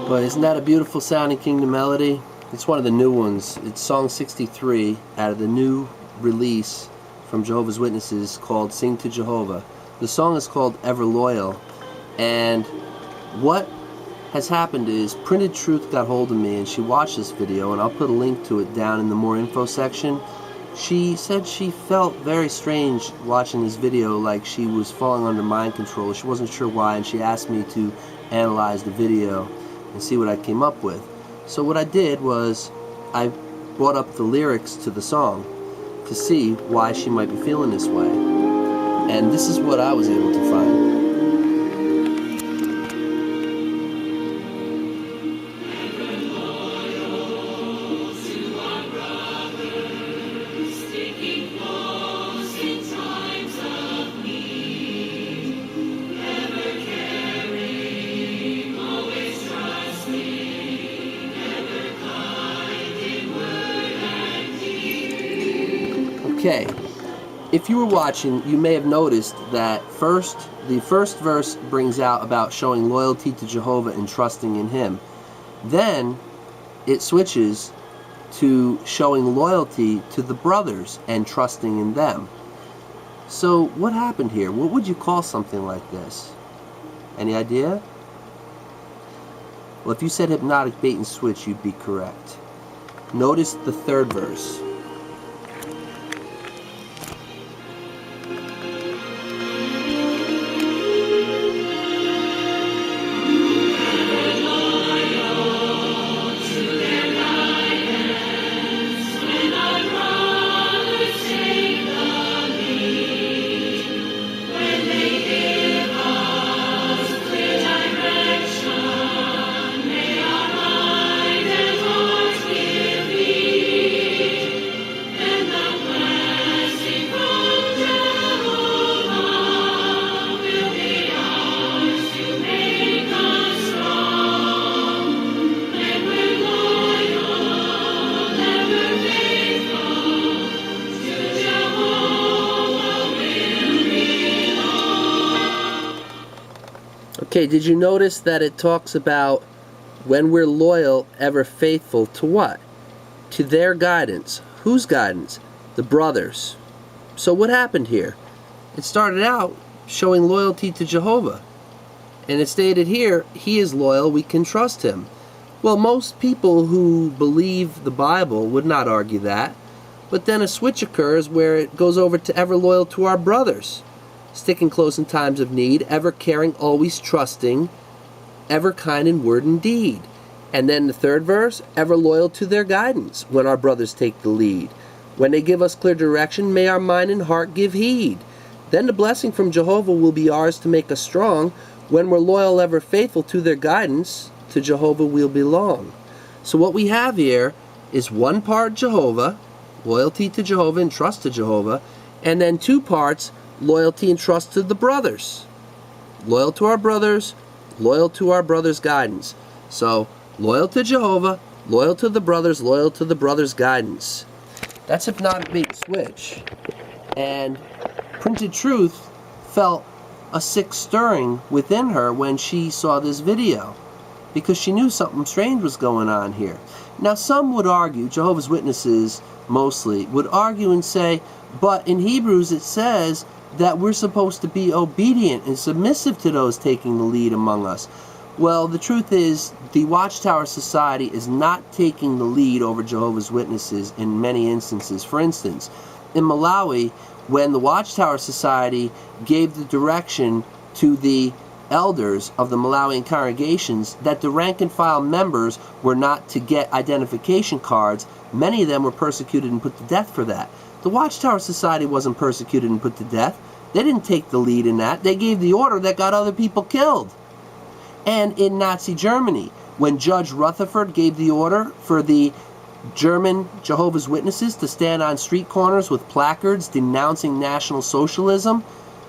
But isn't that a beautiful sounding Kingdom melody? It's one of the new ones. It's song 63 out of the new release from Jehovah's Witnesses called Sing to Jehovah. The song is called Ever Loyal, and what has happened is Printed Truth got hold of me and she watched this video, and I'll put a link to it down in the more info section. She said she felt very strange watching this video, like she was falling under mind control. She wasn't sure why, and she asked me to analyze the video and see what I came up with. So what I did was I brought up the lyrics to the song to see why she might be feeling this way. And this is what I was able to find. Okay, if you were watching, you may have noticed that the first verse brings out about showing loyalty to Jehovah and trusting in Him. Then it switches to showing loyalty to the brothers and trusting in them. So what happened here? What would you call something like this? Any idea? Well, if you said hypnotic bait and switch, you'd be correct. Notice the third verse. Okay, did you notice that it talks about when we're loyal, ever faithful to what? To their guidance. Whose guidance? The brothers. So what happened here? It started out showing loyalty to Jehovah. And it stated here, He is loyal, we can trust Him. Well, most people who believe the Bible would not argue that. But then a switch occurs where it goes over to ever loyal to our brothers. Sticking close in times of need, ever caring, always trusting, ever kind in word and deed. And then the third verse, ever loyal to their guidance when our brothers take the lead. When they give us clear direction, may our mind and heart give heed. Then the blessing from Jehovah will be ours to make us strong. When we're loyal, ever faithful to their guidance, to Jehovah we'll belong. So what we have here is one part Jehovah, loyalty to Jehovah and trust to Jehovah, and then two parts, loyalty and trust to the brothers. Loyal to our brothers, loyal to our brothers' guidance. So, loyal to Jehovah, loyal to the brothers' guidance. That's hypnotic bait and switch. And Printed Truth felt a sick stirring within her when she saw this video, because she knew something strange was going on here. Now, some would argue, Jehovah's Witnesses mostly, would argue and say, but in Hebrews it says that we're supposed to be obedient and submissive to those taking the lead among us. Well, the truth is, the Watchtower Society is not taking the lead over Jehovah's Witnesses in many instances. For instance, in Malawi, when the Watchtower Society gave the direction to the elders of the Malawian congregations that the rank and file members were not to get identification cards, many of them were persecuted and put to death for that. The Watchtower Society wasn't persecuted and put to death. They didn't take the lead in that. They gave the order that got other people killed. And in Nazi Germany, when Judge Rutherford gave the order for the German Jehovah's Witnesses to stand on street corners with placards denouncing National Socialism,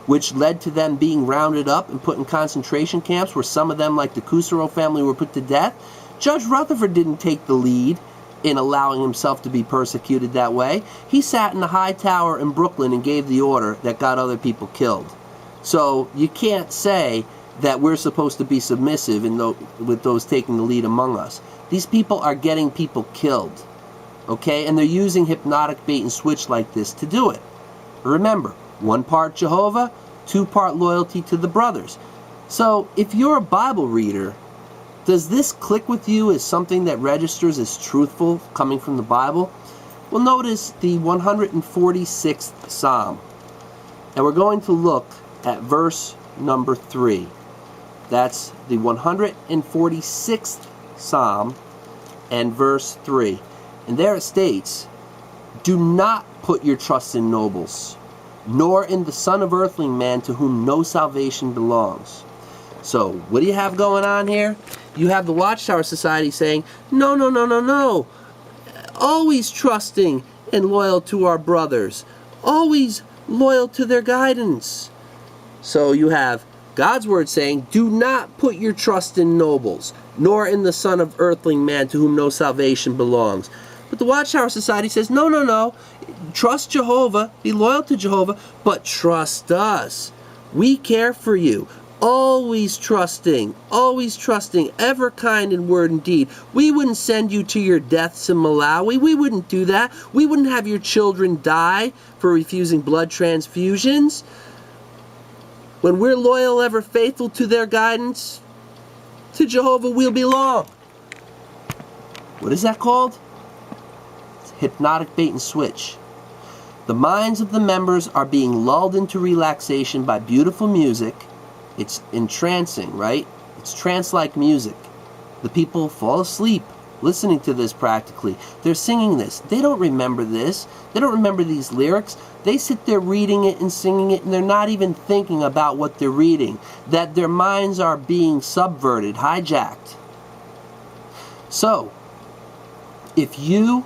which led to them being rounded up and put in concentration camps where some of them, like the Kusero family, were put to death. Judge Rutherford didn't take the lead in allowing himself to be persecuted that way. He sat in the high tower in Brooklyn and gave the order that got other people killed. So you can't say that we're supposed to be submissive with those taking the lead among us. These people are getting people killed, okay? And they're using hypnotic bait and switch like this to do it. Remember, 1 part Jehovah, 2 part loyalty to the brothers. So if you're a Bible reader, does this click with you as something that registers as truthful coming from the Bible? Well, notice the 146th Psalm. And we're going to look at verse number 3. That's the 146th Psalm and verse 3. And there it states, "Do not put your trust in nobles, nor in the son of earthling man to whom no salvation belongs." So, what do you have going on here? You have the Watchtower Society saying, no, no, no, no, no. Always trusting and loyal to our brothers. Always loyal to their guidance. So you have God's word saying, do not put your trust in nobles, nor in the son of earthling man to whom no salvation belongs. But the Watchtower Society says, no, no, no. Trust Jehovah, be loyal to Jehovah, but trust us. We care for you. Always trusting, ever kind in word and deed. We wouldn't send you to your deaths in Malawi. We wouldn't do that. We wouldn't have your children die for refusing blood transfusions. When we're loyal, ever faithful to their guidance, to Jehovah we'll belong. What is that called? It's hypnotic bait and switch. The minds of the members are being lulled into relaxation by beautiful music. It's entrancing, right? It's trance-like music. The people fall asleep listening to this practically. They're singing this. They don't remember this. They don't remember these lyrics. They sit there reading it and singing it, and they're not even thinking about what they're reading. That their minds are being subverted, hijacked. So, if you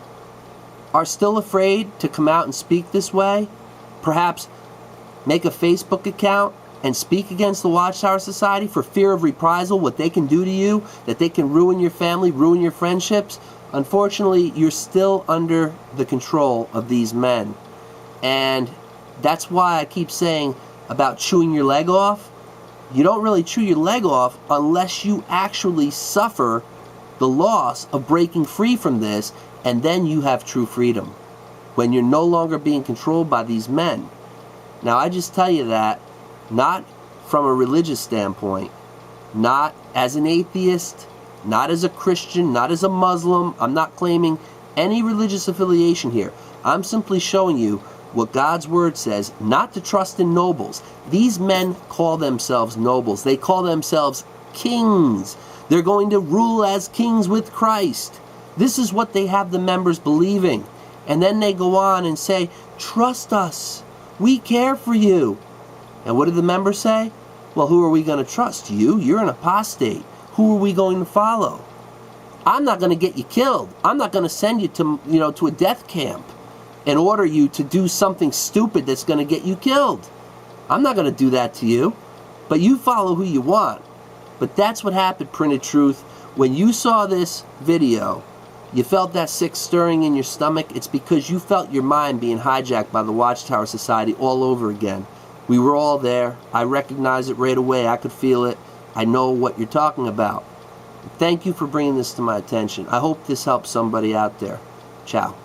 are still afraid to come out and speak this way, perhaps make a Facebook account and speak against the Watchtower Society for fear of reprisal, what they can do to you, that they can ruin your family, ruin your friendships, unfortunately, you're still under the control of these men. And that's why I keep saying about chewing your leg off. You don't really chew your leg off unless you actually suffer the loss of breaking free from this, and then you have true freedom, when you're no longer being controlled by these men. Now, I just tell you that not from a religious standpoint, not as an atheist, not as a Christian, not as a Muslim. I'm not claiming any religious affiliation here. I'm simply showing you what God's word says, not to trust in nobles. These men call themselves nobles. They call themselves kings. They're going to rule as kings with Christ. This is what they have the members believing. And then they go on and say, trust us. We care for you. And what did the members say? Well, who are we going to trust? You? You're an apostate. Who are we going to follow? I'm not going to get you killed. I'm not going to send you to a death camp and order you to do something stupid that's going to get you killed. I'm not going to do that to you. But you follow who you want. But that's what happened, Printed Truth. When you saw this video, you felt that sick stirring in your stomach. It's because you felt your mind being hijacked by the Watchtower Society all over again. We were all there. I recognized it right away. I could feel it. I know what you're talking about. Thank you for bringing this to my attention. I hope this helps somebody out there. Ciao.